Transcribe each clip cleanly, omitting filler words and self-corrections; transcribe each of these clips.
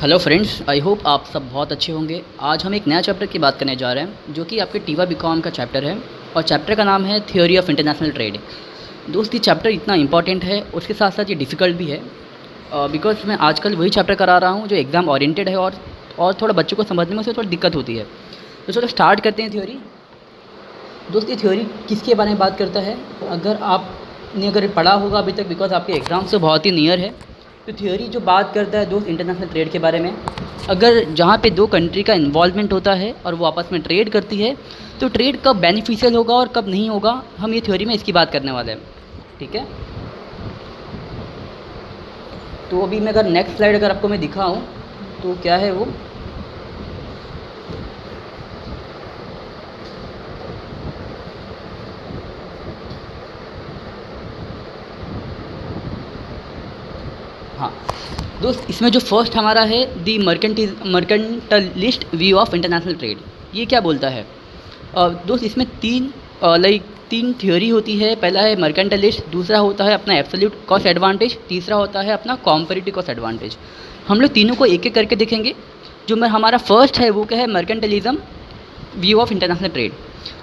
Hello friends, I hope आप सब बहुत अच्छे होंगे। आज हम एक नया चैप्टर की बात करने जा रहे हैं जो कि आपके टीवा बीकॉम का चैप्टर है और चैप्टर का नाम है थ्योरी ऑफ इंटरनेशनल ट्रेड। दोस्त, ये चैप्टर इतना इंपॉर्टेंट है, उसके साथ साथ ये डिफ़िकल्ट भी है बिकॉज मैं आजकल वही चैप्टर करा रहा हूँ जो एग्ज़ाम ओरिएंटेड है और थोड़ा बच्चों को समझने में उसमें थोड़ी दिक्कत होती है। तो चलो स्टार्ट करते हैं थ्योरी। दोस्त, ये थ्योरी किसके बारे में बात करता है? अगर पढ़ा होगा अभी तक, बिकॉज आपके एग्ज़ाम से बहुत ही नियर है। तो थ्योरी जो बात करता है दोस्त इंटरनेशनल ट्रेड के बारे में, अगर जहाँ पे दो कंट्री का इन्वॉल्वमेंट होता है और वो आपस में ट्रेड करती है, तो ट्रेड कब बेनिफिशियल होगा और कब नहीं होगा, हम ये थ्योरी में इसकी बात करने वाले हैं। ठीक है, तो अभी मैं अगर नेक्स्ट स्लाइड अगर आपको मैं दिखाऊँ तो क्या है वो, हाँ दोस्त, इसमें जो फर्स्ट हमारा है the mercantilist view of international trade. ये क्या बोलता है? दोस्त, इसमें तीन थ्योरी होती है। पहला है मर्केंटलिस्ट, दूसरा होता है अपना एब्सोल्यूट कॉस्ट एडवांटेज, तीसरा होता है अपना कॉम्परेटिव कॉस्ट एडवांटेज। हम लोग तीनों को एक एक करके देखेंगे। जो हमारा फर्स्ट है वो क्या है? Mercantilism view of international trade.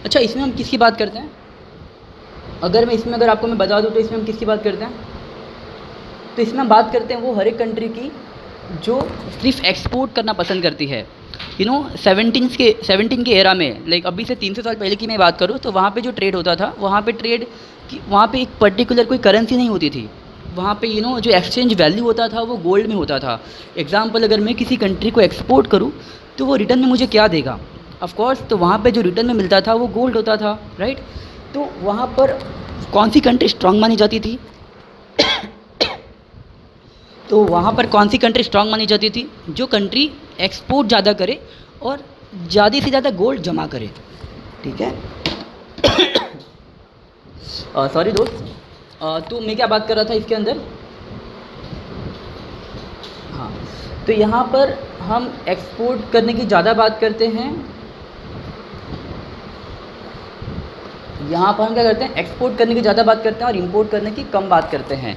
अच्छा, इसमें हम किसकी बात करते हैं? अगर आपको मैं बता दूँ तो इसमें हम किसकी बात करते हैं? तो इसमें हम बात करते हैं वो हर एक कंट्री की जो सिर्फ एक्सपोर्ट करना पसंद करती है। 17 के एरा में, लाइक अभी से 300 साल पहले की मैं बात करूँ तो वहाँ पे जो ट्रेड होता था, वहाँ पे एक पर्टिकुलर कोई करेंसी नहीं होती थी। वहाँ पे जो एक्सचेंज वैल्यू होता था वो गोल्ड में होता था। एग्जाम्पल, अगर मैं किसी कंट्री को एक्सपोर्ट करूँ तो वो रिटर्न में मुझे क्या देगा? ऑफकोर्स, तो वहाँ पर जो रिटर्न में मिलता था वो गोल्ड होता था, राइट। तो वहाँ पर कौन सी कंट्री स्ट्रांग मानी जाती थी? तो वहाँ पर कौन सी कंट्री स्ट्रांग मानी जाती थी? जो कंट्री एक्सपोर्ट ज़्यादा करे और ज़्यादा से ज़्यादा गोल्ड जमा करे। ठीक है, सॉरी दोस्त, तो मैं क्या बात कर रहा था इसके अंदर? हाँ, तो यहाँ पर हम एक्सपोर्ट करने की ज़्यादा बात करते हैं। यहाँ पर हम क्या करते हैं? एक्सपोर्ट करने की ज़्यादा बात करते हैं और इंपोर्ट करने की कम बात करते हैं।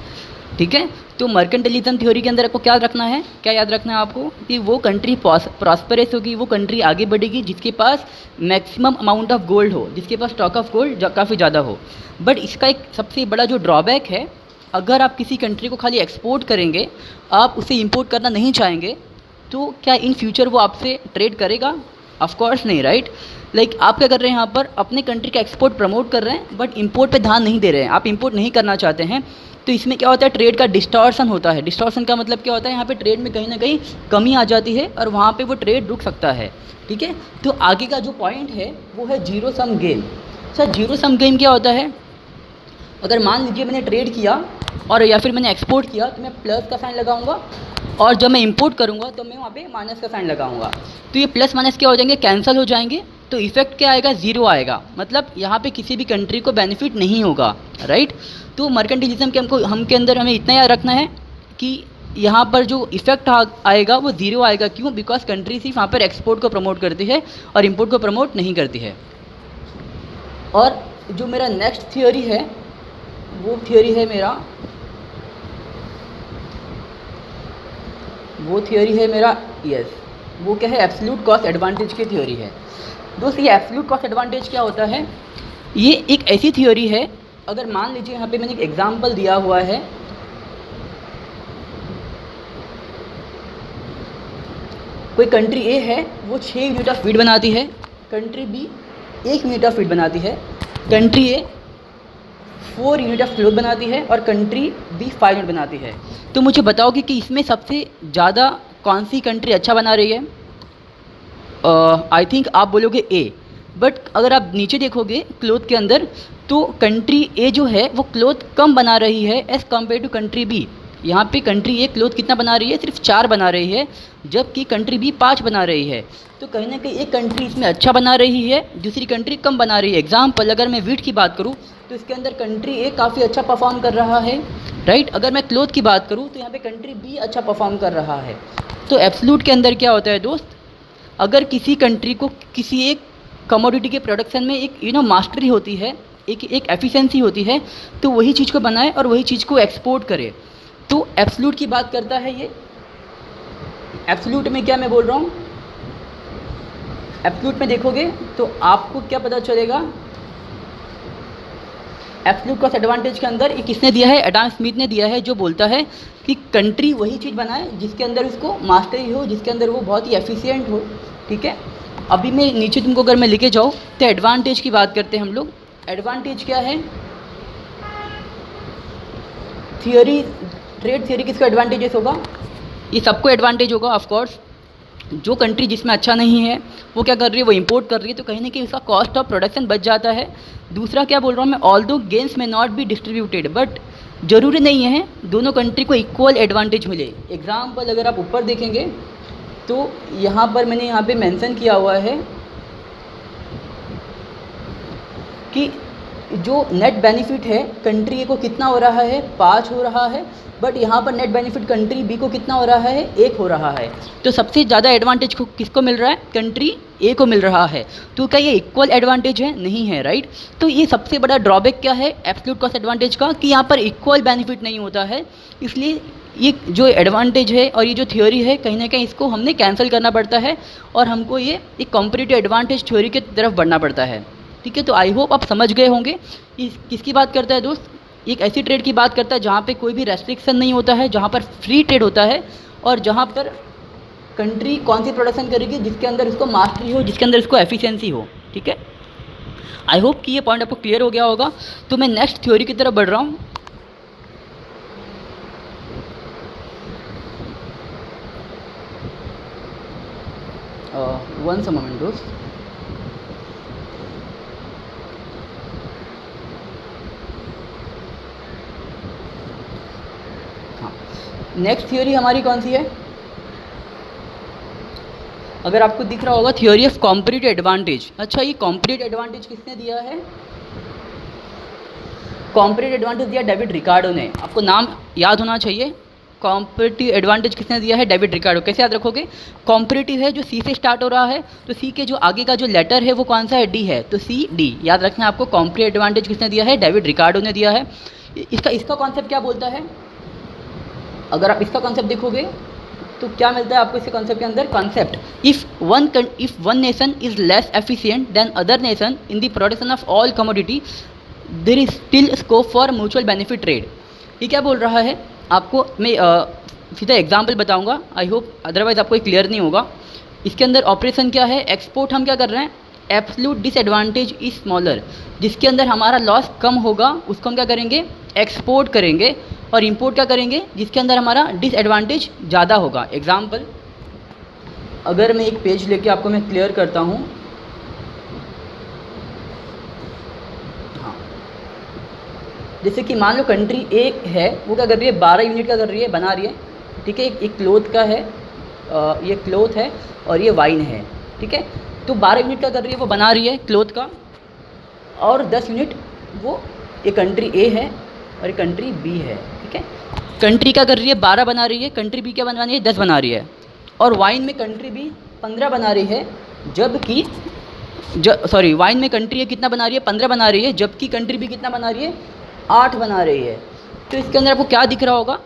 ठीक है, तो मर्केंटलिज्म थ्योरी के अंदर आपको क्या रखना है, क्या याद रखना है आपको? कि वो कंट्री प्रॉस्परस होगी, वो कंट्री आगे बढ़ेगी जिसके पास मैक्सिमम अमाउंट ऑफ गोल्ड हो, जिसके पास स्टॉक ऑफ गोल्ड काफ़ी ज़्यादा हो। बट इसका एक सबसे बड़ा जो ड्रॉबैक है, अगर आप किसी कंट्री को खाली एक्सपोर्ट करेंगे, आप उसे इंपोर्ट करना नहीं चाहेंगे, तो क्या इन फ्यूचर वो आपसे ट्रेड करेगा? ऑफकोर्स नहीं, राइट। लाइक आप क्या कर रहे हैं? यहाँ पर अपने कंट्री का एक्सपोर्ट प्रमोट कर रहे हैं बट इंपोर्ट पे ध्यान नहीं दे रहे हैं। आप इंपोर्ट नहीं करना चाहते हैं, तो इसमें क्या होता है? ट्रेड का डिस्टॉर्शन होता है। डिस्टॉर्शन का मतलब क्या होता है? यहाँ पे ट्रेड में कहीं ना कहीं कमी आ जाती है और वहाँ पे वो ट्रेड रुक सकता है। ठीक है, तो आगे का जो पॉइंट है वो है zero sum game. Sir, zero sum game क्या होता है? अगर मान लीजिए मैंने ट्रेड किया और या फिर मैंने एक्सपोर्ट किया तो मैं प्लस का साइन लगाऊंगा, और जब मैं इंपोर्ट करूंगा तो मैं वहाँ पे माइनस का साइन लगाऊंगा। तो ये प्लस माइनस क्या हो जाएंगे? कैंसिल हो जाएंगे। तो इफेक्ट क्या आएगा? ज़ीरो आएगा। मतलब यहाँ पे किसी भी कंट्री को बेनिफिट नहीं होगा, राइट। तो मर्केंटलिज्म के हम के अंदर हमें इतना याद रखना है कि यहाँ पर जो इफेक्ट आएगा वो ज़ीरो आएगा। क्यों? बिकॉज कंट्री सिर्फ वहाँ पर एक्सपोर्ट को प्रमोट करती है और इम्पोर्ट को प्रमोट नहीं करती है। और जो मेरा नेक्स्ट थियोरी है वो थियोरी है मेरा यस, वो क्या है? एब्सोल्यूट कॉस्ट एडवांटेज की थ्योरी है। दोस्त, ये एब्सोल्यूट कॉस्ट एडवांटेज क्या होता है? ये एक ऐसी थ्योरी है, अगर मान लीजिए यहाँ पे मैंने एक एग्जांपल दिया हुआ है, कोई कंट्री ए है वो 6 यूनिट ऑफ फीड बनाती है, country B 1 unit of feed बनाती है, country A 4 unit of cloth बनाती है और कंट्री बी 5 यूनिट बनाती है। तो मुझे बताओगे कि इसमें सबसे ज़्यादा कौन सी कंट्री अच्छा बना रही है? आई थिंक आप बोलोगे ए। बट अगर आप नीचे देखोगे क्लोथ के अंदर, तो कंट्री ए जो है वो क्लोथ कम बना रही है as compare to country B. यहाँ पे कंट्री ए क्लोथ कितना बना रही है? सिर्फ 4 बना रही है, जबकि कंट्री बी 5 बना रही है। तो कहीं ना कहीं एक कंट्री इसमें अच्छा बना रही है, दूसरी कंट्री कम बना रही है। एग्जाम्पल, अगर मैं वीट की बात करूँ तो इसके अंदर कंट्री ए काफ़ी अच्छा परफॉर्म कर रहा है, राइट। अगर मैं क्लोथ की बात करूँ तो यहाँ पे कंट्री बी अच्छा परफॉर्म कर रहा है। तो एब्सोल्यूट के अंदर क्या होता है दोस्त? अगर किसी कंट्री को किसी एक कमोडिटी के प्रोडक्शन में एक मास्टरी होती है, एक एफिशिएंसी होती है, तो वही चीज़ को बनाए और वही चीज़ को एक्सपोर्ट करे। तो एब्सोल्यूट की बात करता है ये। एब्सोल्यूट में क्या मैं बोल रहा हूँ, एब्सोल्यूट में देखोगे तो आपको क्या पता चलेगा, एब्सोल्यूट कॉस्ट एडवांटेज के अंदर ये किसने दिया है, एडम स्मिथ ने दिया है, जो बोलता है कि कंट्री वही चीज़ बनाए जिसके अंदर उसको मास्टरी हो, जिसके अंदर वो बहुत ही एफिशिएंट हो। ठीक है, अभी मैं नीचे तुमको अगर मैं लेके जाऊँ तो एडवांटेज की बात करते हैं हम लोग। एडवांटेज क्या है, थियोरी, ट्रेड थियोरी किसको एडवांटेजेस होगा, ये सबको एडवांटेज होगा ऑफ कोर्स। जो कंट्री जिसमें अच्छा नहीं है वो क्या कर रही है, वो इंपोर्ट कर रही है, तो कहीं ना कहीं उसका कॉस्ट ऑफ प्रोडक्शन बच जाता है। दूसरा क्या बोल रहा हूँ मैं, ऑल्दो गेन्स में नॉट बी डिस्ट्रीब्यूटेड, बट ज़रूरी नहीं है दोनों कंट्री को इक्वल एडवांटेज मिले। एग्जाम्पल अगर आप ऊपर देखेंगे तो यहाँ पर मैंने यहाँ पे मेंशन किया हुआ है कि जो नेट बेनिफिट है कंट्री ए को कितना हो रहा है, 5 हो रहा है, बट यहाँ पर नेट बेनिफिट कंट्री बी को कितना हो रहा है, 1 हो रहा है। तो सबसे ज़्यादा एडवांटेज को किसको मिल रहा है, कंट्री ए को मिल रहा है। तो क्या ये इक्वल एडवांटेज है, नहीं है, राइट। तो ये सबसे बड़ा ड्रॉबैक क्या है एब्सोल्यूट कॉस्ट एडवांटेज का, कि यहाँ पर इक्वल बेनिफिट नहीं होता है। इसलिए ये जो एडवांटेज है और ये जो थ्योरी है कहीं ना कहीं इसको हमने कैंसिल करना पड़ता है और हमको ये एक कॉम्पिटिटिव एडवांटेज थ्योरी की तरफ बढ़ना पड़ता है। ठीक है, तो आई होप आप समझ गए होंगे। किसकी बात करता है दोस्त, एक ऐसी ट्रेड की बात करता है जहाँ पे कोई भी रेस्ट्रिक्शन नहीं होता है, जहाँ पर फ्री ट्रेड होता है और जहाँ पर कंट्री कौन सी प्रोडक्शन करेगी जिसके अंदर इसको मास्टरी हो, जिसके अंदर इसको एफिशिएंसी हो। ठीक है, आई होप कि ये पॉइंट आपको क्लियर हो गया होगा। तो मैं नेक्स्ट थ्योरी की तरफ बढ़ रहा हूँ। वंस अ मोमेंट दोस्त। हाँ, नेक्स्ट थ्योरी हमारी कौन सी है, अगर आपको दिख रहा होगा थ्योरी ऑफ कॉम्पिटिटिव एडवांटेज। अच्छा, ये कॉम्पिटिटिव एडवांटेज किसने दिया है, कॉम्पिटिटिव एडवांटेज दिया डेविड रिकार्डो ने। आपको नाम याद होना चाहिए, कॉम्पिटिटिव एडवांटेज किसने दिया है, डेविड रिकार्डो। कैसे याद रखोगे, कॉम्पिटिटिव है जो सी से स्टार्ट हो रहा है, तो सी के जो आगे का जो लेटर है वो कौन सा है, डी है, तो सी डी याद रखना है आपको। कॉम्पिटिटिव एडवांटेज किसने दिया है, डेविड रिकार्डो ने दिया है। इसका कॉन्सेप्ट क्या बोलता है, अगर आप इसका कॉन्सेप्ट देखोगे तो क्या मिलता है आपको इसके कॉन्सेप्ट के अंदर, concept, if one nation is less efficient then other nation in the production of all commodity there is still scope for mutual benefit trade. ये क्या बोल रहा है आपको, मैं सीधा एग्जांपल बताऊंगा, आई होप अदरवाइज आपको क्लियर नहीं होगा। इसके अंदर ऑपरेशन क्या है, एक्सपोर्ट हम क्या कर रहे हैं, एब्सोल्यूट डिसएडवांटेज इज स्मॉलर, जिसके अंदर हमारा लॉस कम होगा उसको हम क्या करेंगे, एक्सपोर्ट करेंगे, और इंपोर्ट क्या करेंगे जिसके अंदर हमारा डिसएडवांटेज ज़्यादा होगा। एग्जाम्पल अगर मैं एक पेज लेके आपको मैं क्लियर करता हूँ, हाँ, जैसे कि मान लो कंट्री ए है, वो क्या कर रही है, 12 यूनिट का कर रही है, बना रही है। ठीक है, एक क्लोथ का है, ये क्लोथ है और ये वाइन है। ठीक है, तो 12 यूनिट का कर रही है, वो बना रही है क्लोथ का, और 10 यूनिट वो ये कंट्री ए है और ये कंट्री बी है। ठीक है, कंट्री क्या कर रही है, 12 बना रही है, कंट्री बी क्या बना रही है, 10 बना रही है, और वाइन में कंट्री बी 15 बना रही है, जबकि सॉरी वाइन में कंट्री ए कितना बना रही है, 15 बना रही है, जबकि कंट्री बी कितना बना रही है, 8 बना रही है। तो इसके अंदर आपको क्या दिख रहा होगा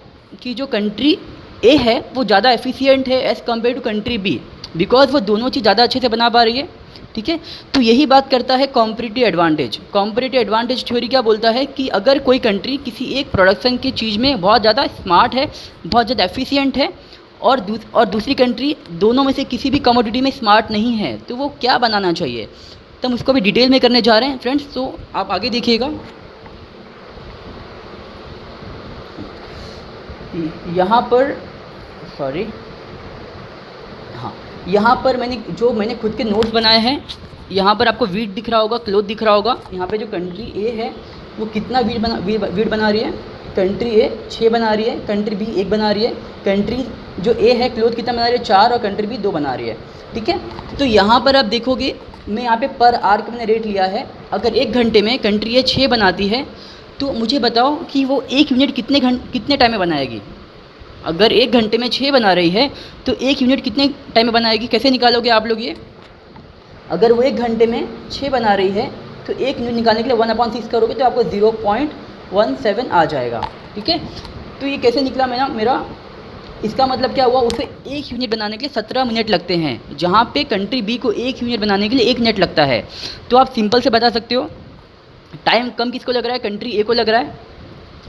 कि जो कंट्री ए है वो ज़्यादा एफिशिएंट है as compare to country B, because वो दोनों चीज़ ज़्यादा अच्छे से बना पा रही है। ठीक है, तो यही बात करता है competitive advantage. Competitive advantage theory क्या बोलता है कि अगर कोई कंट्री किसी एक प्रोडक्शन की चीज़ में बहुत ज़्यादा स्मार्ट है, बहुत ज़्यादा एफिशिएंट है, और दूसरी कंट्री दोनों में से किसी भी कमोडिटी में स्मार्ट नहीं है, तो वो क्या बनाना चाहिए, तो हम उसको भी डिटेल में करने जा रहे हैं फ्रेंड्स, तो आप आगे देखिएगा। यहाँ पर सॉरी, हाँ, यहाँ पर मैंने खुद के नोट्स बनाए हैं। यहाँ पर आपको वीट दिख रहा होगा, क्लोथ दिख रहा होगा। यहाँ पे जो कंट्री ए है वो कितना वीट बना रही है, कंट्री ए 6 बना रही है, कंट्री बी 1 बना रही है, कंट्री जो ए है क्लोथ कितना बना रही है, 4, और कंट्री बी 2 बना रही है। ठीक है, तो यहाँ पर आप देखोगे मैं यहाँ पे पर आवर का मैंने रेट लिया है। अगर 1 घंटे में कंट्री ए 6 बनाती है तो मुझे बताओ कि वो 1 यूनिट कितने टाइम में बनाएगी। अगर 1 घंटे में 6 बना रही है तो 1 यूनिट कितने टाइम में बनाएगी, कैसे निकालोगे आप लोग ये, अगर वो 1 घंटे में 6 बना रही है तो 1 यूनिट निकालने के लिए 1/6 करोगे तो आपको 0.17 आ जाएगा। ठीक है, तो ये कैसे निकला मेरा इसका मतलब क्या हुआ, उसे 1 यूनिट बनाने के लिए 17 मिनट लगते हैं, जहाँ पे कंट्री बी को 1 यूनिट बनाने के लिए 1 मिनट लगता है। तो आप सिंपल से बता सकते हो टाइम कम किसको लग रहा है, कंट्री ए को लग रहा है,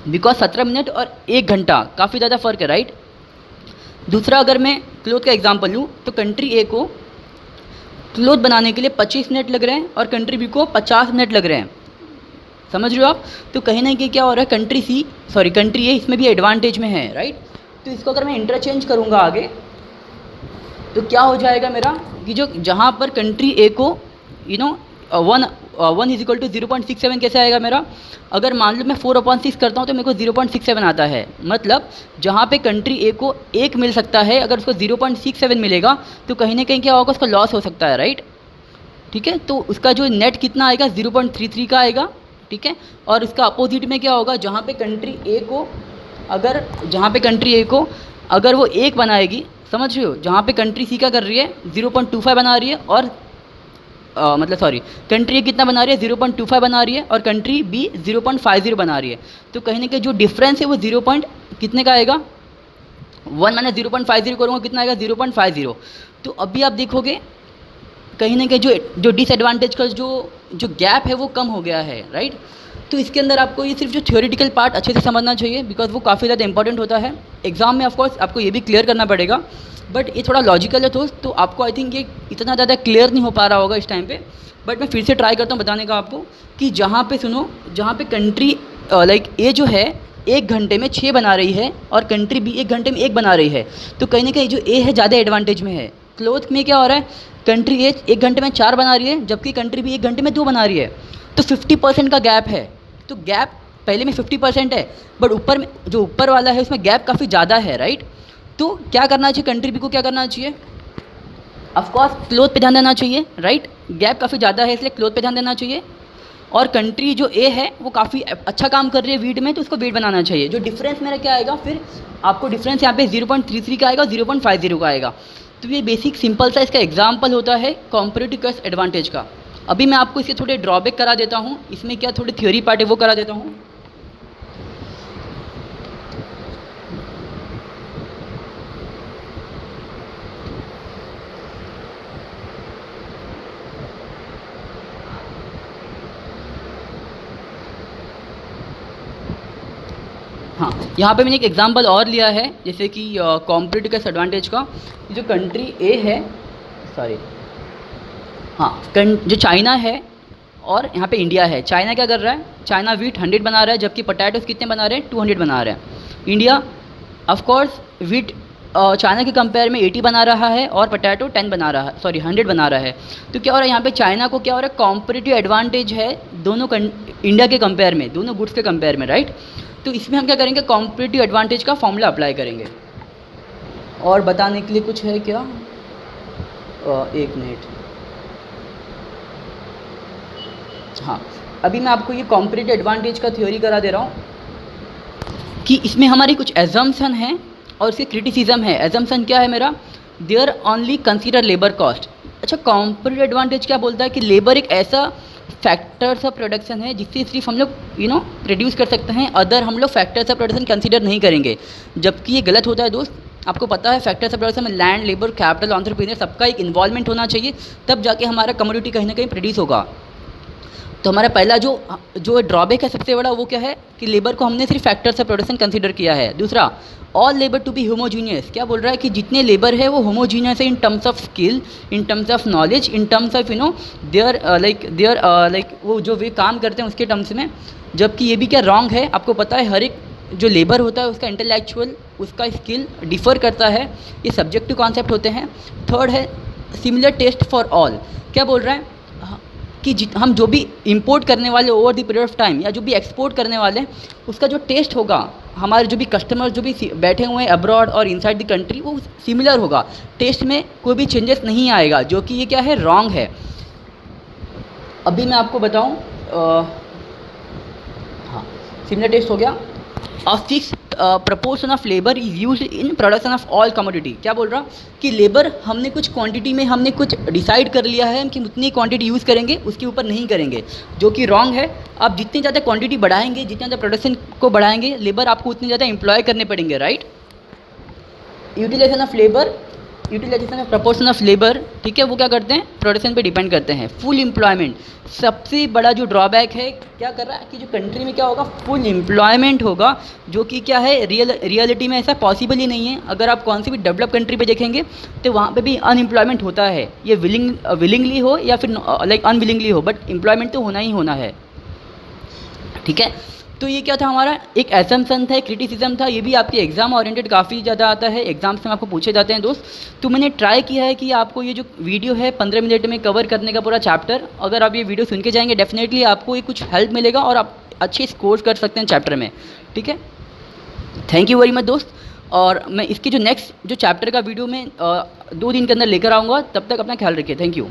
बिकॉज 17 मिनट और 1 घंटा काफ़ी ज़्यादा फ़र्क है, राइट। दूसरा, अगर मैं क्लोथ का एग्जांपल लूँ तो कंट्री ए को क्लोथ बनाने के लिए 25 मिनट लग रहे हैं और कंट्री बी को 50 मिनट लग रहे हैं, समझ रहे हो आप। तो कहीं ना कहीं क्या हो रहा है, कंट्री ए इसमें भी एडवांटेज में है, राइट। तो इसको अगर मैं इंटरचेंज करूँगा आगे तो क्या हो जाएगा मेरा कि जो जहाँ पर कंट्री ए को वन इज इक्वल टू 0.67 कैसे आएगा मेरा, अगर मान लो मैं 4/6 करता हूँ तो मेरे को 0.67 आता है। मतलब जहाँ पे कंट्री ए को 1 मिल सकता है, अगर उसको 0.67 मिलेगा तो कहीं ना कहीं क्या होगा, उसका लॉस हो सकता है, राइट। ठीक है, तो उसका जो नेट कितना आएगा 0.33 का आएगा, ठीक है। और इसका अपोजिट में क्या होगा, जहाँ पे कंट्री ए को अगर वो 1 बनाएगी, समझ रहे हो, जहाँ पे कंट्री सी क्या कर रही है 0.25 बना रही है और कंट्री ए कितना बना रही है 0.25 बना रही है और कंट्री बी 0.50 बना रही है। तो कहीं ना कहीं जो डिफरेंस है वो 0. कितने का आएगा, 1 मैंने 0.50 करूँगा कितना आएगा 0.50। तो अभी आप देखोगे कहीं ना कहीं जो डिसएडवांटेज का जो गैप है वो कम हो गया है, राइट। तो इसके अंदर आपको ये सिर्फ जो थ्योरेटिकल पार्ट अच्छे से समझना चाहिए, बिकॉज वो काफ़ी ज़्यादा इंपॉर्टेंट होता है एग्जाम में। ऑफकोर्स आपको ये भी क्लियर करना पड़ेगा, बट ये थोड़ा लॉजिकल है तो आपको आई थिंक ये इतना ज़्यादा क्लियर नहीं हो पा रहा होगा इस टाइम पे। बट मैं फिर से ट्राई करता हूँ बताने का आपको कि जहाँ पे कंट्री ए जो है 1 घंटे में 6 बना रही है और कंट्री बी 1 घंटे में 1 बना रही है, तो कहीं ना कहीं जो ए है ज़्यादा एडवांटेज में है। क्लोथ में क्या हो रहा है, कंट्री ए 1 घंटे में 4 बना रही है जबकि कंट्री बी 1 घंटे में 2 बना रही है, तो 50% का गैप है। तो गैप पहले में 50% है, बट ऊपर वाला है उसमें गैप काफ़ी ज़्यादा है, राइट। तो क्या करना चाहिए, कंट्री बी को क्या करना चाहिए, ऑफकोर्स क्लोथ पे ध्यान देना चाहिए, राइट। गैप काफ़ी ज़्यादा है इसलिए क्लोथ पे ध्यान देना चाहिए। और कंट्री जो ए है वो काफ़ी अच्छा काम कर रही है वेट में, तो उसको वेट बनाना चाहिए। जो डिफरेंस मेरा क्या आएगा, फिर आपको डिफरेंस यहाँ पे 0.33 का आएगा, 0.50 का आएगा। तो ये बेसिक सिंपल सा इसका एग्जाम्पल होता है कॉम्परेटिव कॉस्ट एडवांटेज का। अभी मैं आपको इसके थोड़े ड्रॉबैक करा देता हूँ, इसमें क्या थोड़ी थ्योरी पार्ट है वो करा देता हूँ। हाँ, यहाँ पे मैंने एक एग्जांपल और लिया है, जैसे कि कॉम्परेटिव कॉस्ट एडवांटेज का। जो कंट्री ए है, जो चाइना है और यहाँ पे इंडिया है। चाइना क्या कर रहा है, चाइना वीट 100 बना रहा है जबकि पोटैटोस कितने बना रहे हैं, 200 बना रहे हैं। इंडिया ऑफकोर्स वीट चाइना के कंपेयर में 80 बना रहा है और पोटैटो 100 बना रहा है। तो क्या हो रहा है यहाँ पे, चाइना को क्या हो रहा है, कॉम्परेटिव एडवांटेज है इंडिया के कंपेयर में, दोनों गुड्स के कंपेयर में, राइट। तो इसमें हम क्या करेंगे, कॉम्परेटिव एडवांटेज का फॉर्मूला अप्लाई करेंगे। और बताने के लिए कुछ है क्या, 1 मिनट। हाँ, अभी मैं आपको ये कॉम्परेटिव एडवांटेज का थ्योरी करा दे रहा हूँ कि इसमें हमारी कुछ एजम्पशन है और इसके क्रिटिसिज्म है। एजम्पशन क्या है मेरा, there only consider labour cost. अच्छा, कॉम्परेटिव एडवांटेज क्या बोलता है कि लेबर एक ऐसा फैक्टर्स ऑफ प्रोडक्शन है जिससे सिर्फ हम लोग प्रोड्यूस कर सकते हैं, अदर हम लोग फैक्टर्स ऑफ प्रोडक्शन कंसीडर नहीं करेंगे, जबकि ये गलत होता है दोस्त। आपको पता है फैक्टर्स ऑफ प्रोडक्शन में लैंड, लेबर, कैपिटल, एंटरप्रेन्योर सबका एक इन्वॉल्वमेंट होना चाहिए, तब जाके हमारा कमोडिटी कहीं ना कहीं प्रोड्यूस होगा। तो हमारा पहला जो ड्रॉबैक है सबसे बड़ा वो क्या है कि लेबर को हमने सिर्फ फैक्टर्स ऑफ प्रोडक्शन कंसीडर किया है। दूसरा, all labour to be homogeneous. क्या बोल रहा है कि जितने लेबर है वो होमोजीनियस है in terms of skill, in terms of knowledge, in terms of their वो जो वे काम करते हैं उसके टर्म्स में। जबकि ये भी क्या रॉन्ग है, आपको पता है हर एक जो लेबर होता है उसका इंटेलेक्चुअल, उसका स्किल डिफ़र करता है, ये सब्जेक्टिव कॉन्सेप्ट होते हैं। थर्ड है सिमिलर टेस्ट फॉर ऑल। क्या बोल रहा है कि हम जो भी इंपोर्ट करने वाले over the period of time या जो भी एक्सपोर्ट करने वाले उसका जो टेस्ट होगा, हमारे जो भी कस्टमर जो भी बैठे हुए हैं अब्रॉड और इनसाइड द कंट्री, वो सिमिलर होगा, टेस्ट में कोई भी चेंजेस नहीं आएगा, जो कि ये क्या है, रॉन्ग है। अभी मैं आपको बताऊं, हाँ, सिमिलर टेस्ट हो गया। A fixed proportion of labor is used in production of all commodity। क्या बोल रहा कि लेबर हमने कुछ क्वांटिटी में हमने कुछ डिसाइड कर लिया है कि उतनी क्वांटिटी यूज़ करेंगे, उसके ऊपर नहीं करेंगे, जो कि रॉन्ग है। आप जितनी ज़्यादा क्वांटिटी बढ़ाएंगे, जितना ज़्यादा प्रोडक्शन को बढ़ाएंगे, लेबर आपको उतनी ज़्यादा एम्प्लॉय करने पड़ेंगे, right. Utilisation of labour, utilisation of proportion of labour, ठीक है, वो क्या करते हैं, प्रोडक्शन पे डिपेंड करते हैं। फुल एम्प्लॉयमेंट, सबसे बड़ा जो ड्रॉबैक है क्या कर रहा है कि जो कंट्री में क्या होगा, फुल एम्प्लॉयमेंट होगा, जो कि क्या है, रियलिटी में ऐसा पॉसिबल ही नहीं है। अगर आप कौन सी भी डेवलप कंट्री पे देखेंगे तो वहाँ पे भी अनएम्प्लॉयमेंट होता है, ये विलिंगली हो या फिर लाइक अनविलिंगली हो, बट एम्प्लॉयमेंट तो होना ही होना है, ठीक है। तो ये क्या था, हमारा एक एसम्पशन था, क्रिटिसिज्म था, ये भी आपके एग्जाम ओरिएंटेड काफ़ी ज़्यादा आता है, एग्जाम्स में आपको पूछे जाते हैं दोस्त। तो मैंने ट्राई किया है कि आपको ये जो वीडियो है 15 मिनट में कवर करने का पूरा चैप्टर, अगर आप ये वीडियो सुन के जाएंगे डेफिनेटली आपको ये कुछ हेल्प मिलेगा और आप अच्छे स्कोर कर सकते हैं चैप्टर में, ठीक है। थैंक यू वेरी मच दोस्त, और मैं इसकी जो नेक्स्ट जो चैप्टर का वीडियो में 2 दिन के अंदर लेकर आऊँगा, तब तक अपना ख्याल रखिए। Thank you.